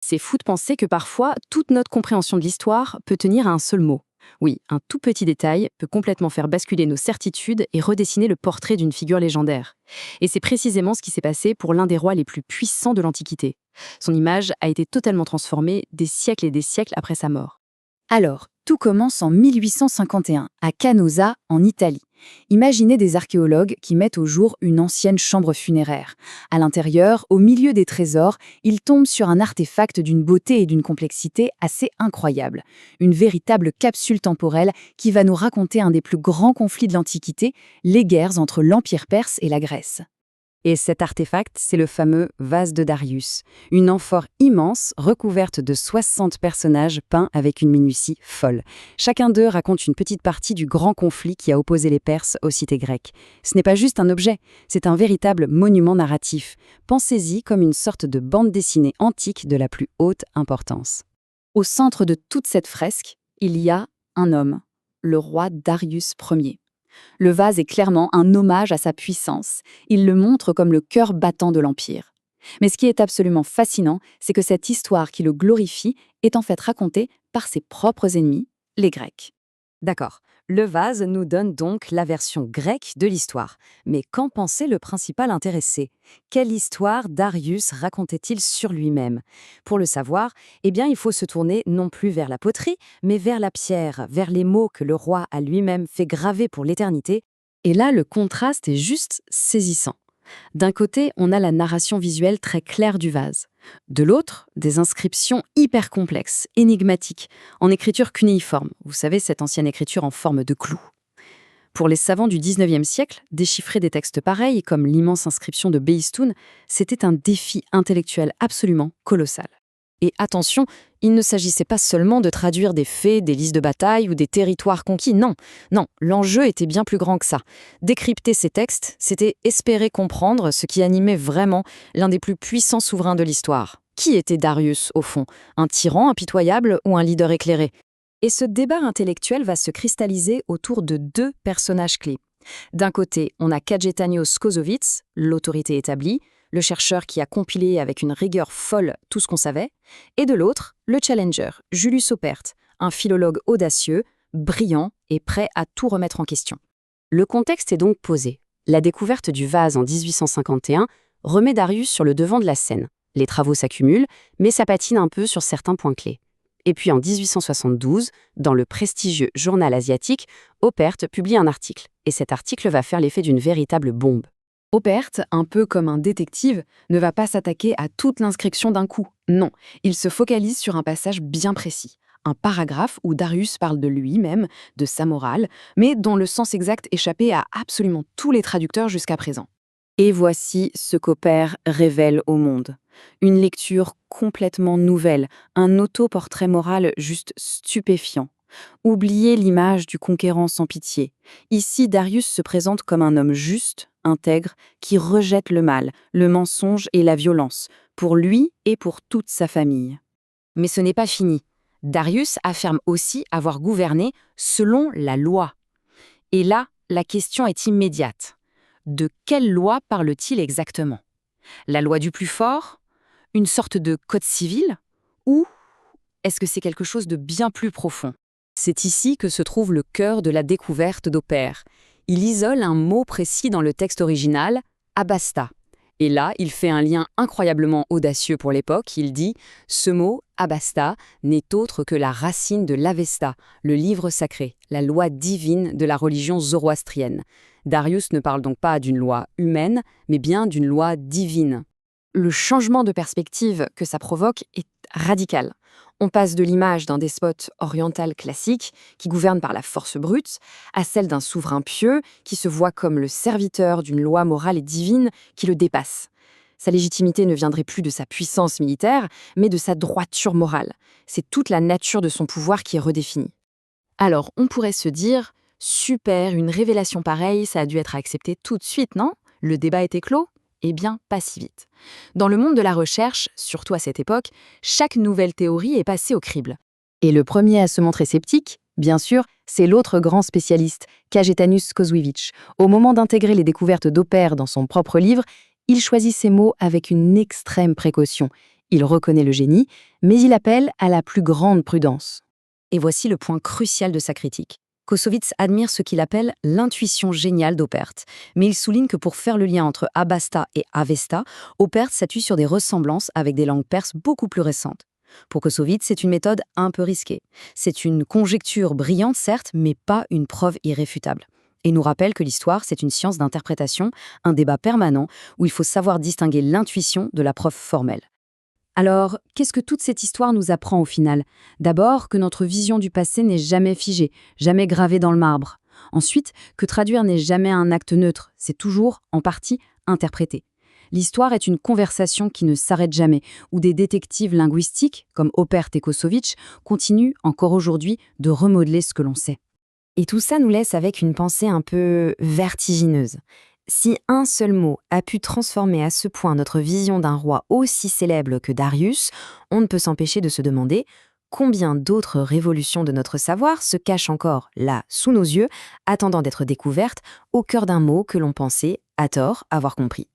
C'est fou de penser que parfois, toute notre compréhension de l'histoire peut tenir à un seul mot. Oui, un tout petit détail peut complètement faire basculer nos certitudes et redessiner le portrait d'une figure légendaire. Et c'est précisément ce qui s'est passé pour l'un des rois les plus puissants de l'Antiquité. Son image a été totalement transformée des siècles et des siècles après sa mort. Alors, tout commence en 1851, à Canosa, en Italie. Imaginez des archéologues qui mettent au jour une ancienne chambre funéraire. À l'intérieur, au milieu des trésors, ils tombent sur un artefact d'une beauté et d'une complexité assez incroyables. Une véritable capsule temporelle qui va nous raconter un des plus grands conflits de l'Antiquité, les guerres entre l'Empire perse et la Grèce. Et cet artefact, c'est le fameux vase de Darius, une amphore immense recouverte de 60 personnages peints avec une minutie folle. Chacun d'eux raconte une petite partie du grand conflit qui a opposé les Perses aux cités grecques. Ce n'est pas juste un objet, c'est un véritable monument narratif. Pensez-y comme une sorte de bande dessinée antique de la plus haute importance. Au centre de toute cette fresque, il y a un homme, le roi Darius Ier. Le vase est clairement un hommage à sa puissance. Il le montre comme le cœur battant de l'Empire. Mais ce qui est absolument fascinant, c'est que cette histoire qui le glorifie est en fait racontée par ses propres ennemis, les Grecs. D'accord, le vase nous donne donc la version grecque de l'histoire. Mais qu'en pensait le principal intéressé? Quelle histoire Darius racontait-il sur lui-même? Pour le savoir, il faut se tourner non plus vers la poterie, mais vers la pierre, vers les mots que le roi a lui-même fait graver pour l'éternité. Et là, le contraste est juste saisissant. D'un côté, on a la narration visuelle très claire du vase. De l'autre, des inscriptions hyper complexes, énigmatiques, en écriture cunéiforme. Vous savez, cette ancienne écriture en forme de clou. Pour les savants du 19e siècle, déchiffrer des textes pareils, comme l'immense inscription de Behistun, c'était un défi intellectuel absolument colossal. Et attention, il ne s'agissait pas seulement de traduire des faits, des listes de bataille ou des territoires conquis, non. Non, l'enjeu était bien plus grand que ça. Décrypter ces textes, c'était espérer comprendre ce qui animait vraiment l'un des plus puissants souverains de l'histoire. Qui était Darius, au fond? Un tyran impitoyable ou un leader éclairé? Et ce débat intellectuel va se cristalliser autour de deux personnages clés. D'un côté, on a Kajetanio Skozowicz, l'autorité établie, le chercheur qui a compilé avec une rigueur folle tout ce qu'on savait, et de l'autre, le challenger, Julius Opert, un philologue audacieux, brillant et prêt à tout remettre en question. Le contexte est donc posé. La découverte du vase en 1851 remet Darius sur le devant de la scène. Les travaux s'accumulent, mais ça patine un peu sur certains points clés. Et puis en 1872, dans le prestigieux journal asiatique, Opert publie un article, et cet article va faire l'effet d'une véritable bombe. Opert, un peu comme un détective, ne va pas s'attaquer à toute l'inscription d'un coup. Non, il se focalise sur un passage bien précis. Un paragraphe où Darius parle de lui-même, de sa morale, mais dont le sens exact échappait à absolument tous les traducteurs jusqu'à présent. Et voici ce qu'Opert révèle au monde. Une lecture complètement nouvelle, un autoportrait moral juste stupéfiant. Oubliez l'image du conquérant sans pitié. Ici, Darius se présente comme un homme juste, intègre, qui rejette le mal, le mensonge et la violence, pour lui et pour toute sa famille. Mais ce n'est pas fini. Darius affirme aussi avoir gouverné selon la loi. Et là, la question est immédiate. De quelle loi parle-t-il exactement? La loi du plus fort? Une sorte de code civil? Ou est-ce que c'est quelque chose de bien plus profond? C'est ici que se trouve le cœur de la découverte d'Opert. Il isole un mot précis dans le texte original, abasta. Et là, il fait un lien incroyablement audacieux pour l'époque. Il dit « Ce mot, abasta, n'est autre que la racine de l'Avesta, le livre sacré, la loi divine de la religion zoroastrienne. » Darius ne parle donc pas d'une loi humaine, mais bien d'une loi divine. Le changement de perspective que ça provoque est radical. On passe de l'image d'un despote oriental classique qui gouverne par la force brute à celle d'un souverain pieux qui se voit comme le serviteur d'une loi morale et divine qui le dépasse. Sa légitimité ne viendrait plus de sa puissance militaire, mais de sa droiture morale. C'est toute la nature de son pouvoir qui est redéfinie. Alors, on pourrait se dire « Super, une révélation pareille, ça a dû être accepté tout de suite, non? Le débat était clos ?» Eh bien, pas si vite. Dans le monde de la recherche, surtout à cette époque, chaque nouvelle théorie est passée au crible. Et le premier à se montrer sceptique, bien sûr, c'est l'autre grand spécialiste, Kajetanus Skozowicz. Au moment d'intégrer les découvertes d'Opert dans son propre livre, il choisit ses mots avec une extrême précaution. Il reconnaît le génie, mais il appelle à la plus grande prudence. Et voici le point crucial de sa critique. Clausewitz admire ce qu'il appelle l'intuition géniale d'Oppert, mais il souligne que pour faire le lien entre Abasta et Avesta, Oppert s'appuie sur des ressemblances avec des langues perses beaucoup plus récentes. Pour Clausewitz, c'est une méthode un peu risquée. C'est une conjecture brillante, certes, mais pas une preuve irréfutable. Et il nous rappelle que l'histoire, c'est une science d'interprétation, un débat permanent où il faut savoir distinguer l'intuition de la preuve formelle. Alors, qu'est-ce que toute cette histoire nous apprend au final? D'abord, que notre vision du passé n'est jamais figée, jamais gravée dans le marbre. Ensuite, que traduire n'est jamais un acte neutre, c'est toujours, en partie, interprété. L'histoire est une conversation qui ne s'arrête jamais, où des détectives linguistiques, comme Oppert et Clausewitz, continuent, encore aujourd'hui, de remodeler ce que l'on sait. Et tout ça nous laisse avec une pensée un peu vertigineuse. Si un seul mot a pu transformer à ce point notre vision d'un roi aussi célèbre que Darius, on ne peut s'empêcher de se demander combien d'autres révolutions de notre savoir se cachent encore là, sous nos yeux, attendant d'être découvertes, au cœur d'un mot que l'on pensait, à tort, avoir compris.